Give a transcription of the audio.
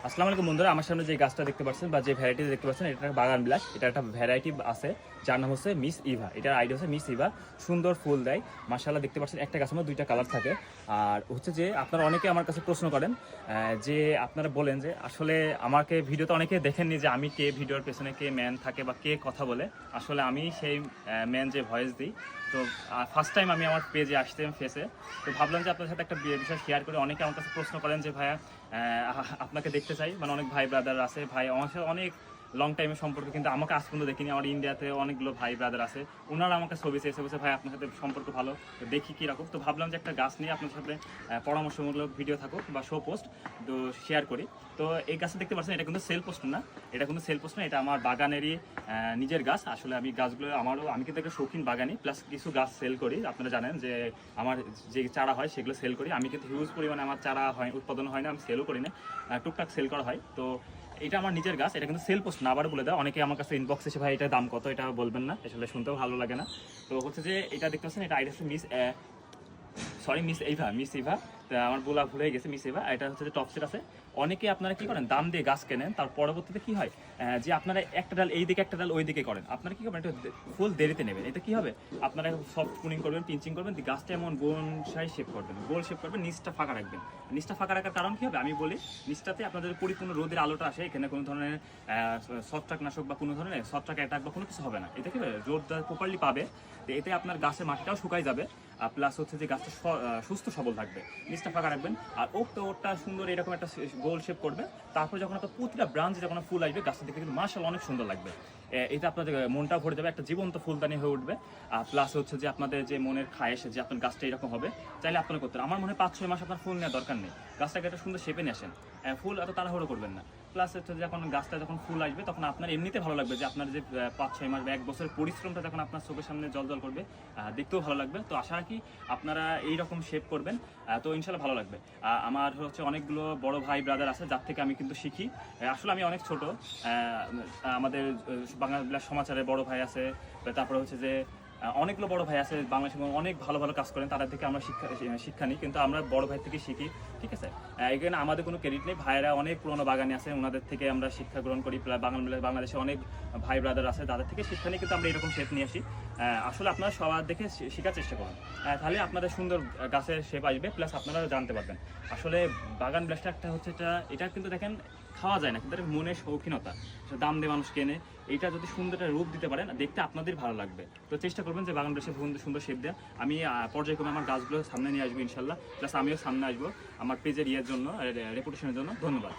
আসসালামু আলাইকুম বন্ধুরা, আমার সামনে যে গাছটা দেখতে পাচ্ছেন বা যে ভ্যারাইটি দেখতে পাচ্ছেন, এটা একটা বাগান বিলাস। এটা একটা ভ্যারাইটি আছে যার নাম হচ্ছে মিস ইভা। এটার আইডিয়া হচ্ছে মিস ইভা। সুন্দর ফুল দেয় মাশাআল্লাহ। দেখতে পাচ্ছেন একটা গাছের মধ্যে দুইটা কালার থাকে। আর হচ্ছে যে আপনারা অনেকে আমার কাছে প্রশ্ন করেন যে আপনারা বলেন যে আসলে আমাকে ভিডিওতে অনেকে দেখেননি যে আমি কে, ভিডিওর পেছনে কে ম্যান থাকে বা কে কথা বলে। আসলে আমি সেই ম্যান যে ভয়েস দিই। তো ফার্স্ট টাইম আমি আমার পেজে আসতাম ফেসে, তো ভাবলাম যে আপনার সাথে একটা বিষয় শেয়ার করে। অনেকে আমার কাছে প্রশ্ন করেন যে ভাইয়া আপনাকে দেখতে চাই, মানে অনেক ভাই ব্রাদার আছে, ভাই আমার সাথে অনেক লং টাইমের সম্পর্ক, কিন্তু আমাকে আজ পর্যন্ত দেখিনি। আমার ইন্ডিয়াতে অনেকগুলো ভাই ব্রাদার আছে, ওনারা আমাকে ছবি চেয়েছে, বলছে ভাই আপনার সাথে সম্পর্ক ভালো, তো দেখি কীরকম। তো ভাবলাম যে একটা গাছ নিয়ে আপনার সাথে পরামর্শমূলক ভিডিও থাকুক বা শো পোস্ট তো শেয়ার করি। তো এই গাছটা দেখতে পাচ্ছেন, এটা কিন্তু সেল পোস্ট না, এটা কিন্তু সেল পোস্ট না, এটা আমার বাগানেরই নিজের গাছ। আসলে আমি গাছগুলো আমি কিন্তু একটা শৌখিন বাগানি, প্লাস কিছু গাছ সেল করি। আপনারা জানেন যে আমার যে চারা হয় সেগুলো সেল করি। আমি কিন্তু হিউজ পরিমাণে আমার চারা হয়, উৎপাদন হয় না, আমি সেলও করি না, টুকটাক সেল করা হয়। তো এটা আমার নিজের গাছ, এটা কিন্তু সেল পোস্ট না, আবার বলে দেয় অনেকে আমার কাছে ইনবক্স এসে ভাই এটার দাম কত, এটা বলবেন না, আসলে শুনতেও ভালো লাগে না। তো হচ্ছে যে এটা দেখতে পাচ্ছেন, এটা আইডিয়া হচ্ছে মিস ইভা। আমার ভুলে গেছে, মিস ইভা। এটা হচ্ছে যে টপসেট আছে। অনেকে আপনারা কি করেন, দাম দিয়ে গাছ কেনেন, তার পরবর্তীতে কি হয় যে আপনারা একটা ডাল এই দিকে একটা ডাল ওই দিকে করেন। আপনারা কি করবেন, একটু ফুল দেরিতে নেবেন। এটা কি হবে, আপনারা সফট পুনিং করবেন, পিঞ্চিং করবেন, গাছটা এমন বোনসাই শেপ করবেন, গোল শেপ করবেন, নিচটা ফাঁকা রাখবেন। নিচটা ফাঁকা রাখার কারণ কি হবে আমি বলি, নিচটাতে আপনাদের পরিপূর্ণ রোদের আলোটা আসে, এখানে কোনো ধরনের ছত্রাকনাশক বা কোনো ধরনের ছত্রাক অ্যাটাক বা কোনো কিছু হবে না। এতে কি হবে, রোদটা প্রপারলি পাবে, তো এতে আপনার গাছের মাটিটাও শুকাই যাবে, প্লাস হচ্ছে যে গাছটা সুস্থ সবল থাকবে। নিচটা ফাঁকা রাখবেন, আর ওটা সুন্দর এরকম একটা গোল শেপ করবে। তারপর যখন আপনার প্রতিটা ব্রাঞ্চ যখন ফুল আসবে, গাছটা দেখতে কিন্তু মাশাআল্লাহ অনেক সুন্দর লাগবে। এতে আপনাদের মনটা ভরে যাবে, একটা জীবন্ত ফুলদানি হয়ে উঠবে। প্লাস হচ্ছে যে আপনাদের যে মনের খায়েশ যে আপনার গাছটা এরকম হবে, চাইলে আপনারা করতে পারেন। আমার মনে হয় 5-6 মাস আপনার ফুল নেওয়ার দরকার নেই, গাছটাকে একটা সুন্দর শেপে নিয়ে আসেন। ফুল এত তাড়াহুড়ো করবেন না। প্লাস হচ্ছে যখন গাছটা যখন ফুল আসবে, তখন আপনার এমনিতে ভালো লাগবে যে আপনার যে 5-6 মাস বা 1 বছরের পরিশ্রমটা যখন আপনার চোখের সামনে জল করবে, দেখতেও ভালো লাগবে। তো আশা রাখি আপনারা এইরকম শেপ করবেন, তো ইনশাল্লাহ ভালো লাগবে। আমার হচ্ছে অনেকগুলো বড় ভাই ব্রাদার আছে যার থেকে আমি কিন্তু শিখি। আসলে আমি অনেক ছোট, আমাদের বাংলা সমাচারে বড় ভাই আছে, তারপরে হচ্ছে যে অনেকগুলো বড় ভাই আছে বাংলাদেশে, অনেক ভালো ভালো কাজ করেন, তাদের থেকে আমরা শিক্ষা নিই, কিন্তু আমরা বড় ভাই থেকে শিখি। ঠিক আছে, এখানে আমাদের কোনো ক্রেডিট নেই, ভাইয়েরা অনেক পুরোনো বাগানে আছে, ওনাদের থেকে আমরা শিক্ষা গ্রহণ করি। বাংলাদেশে অনেক ভাই ব্রাদার আছে, তাদের থেকে শিক্ষা নিয়ে কিন্তু আমরা এরকম শেপ নিয়ে আসি। আসলে আপনারা সবার দেখে শেখার চেষ্টা করুন, তাহলে আপনাদের সুন্দর গাছের শেপ আসবে, প্লাস আপনারা জানতে পারবেন। আসলে বাগান বিলাসটা একটা হচ্ছে এটা কিন্তু দেখেন খাওয়া যায় না, কিন্তু এটা মনের শৌখিনতা, দাম দিয়ে মানুষ কেনে। এইটা যদি সুন্দর একটা রূপ দিতে পারেন, দেখতে আপনাদের ভালো লাগবে। তো চেষ্টা করবেন যে বাগান বিলাসে সুন্দর শেপ দেওয়া। আমি পর্যায়ক্রমে আমার গাছগুলো সামনে নিয়ে আসবো ইনশাল্লাহ, প্লাস আমিও সামনে আসবো আমার পেজের জন্য, রেপুটেশনের জন্য। ধন্যবাদ।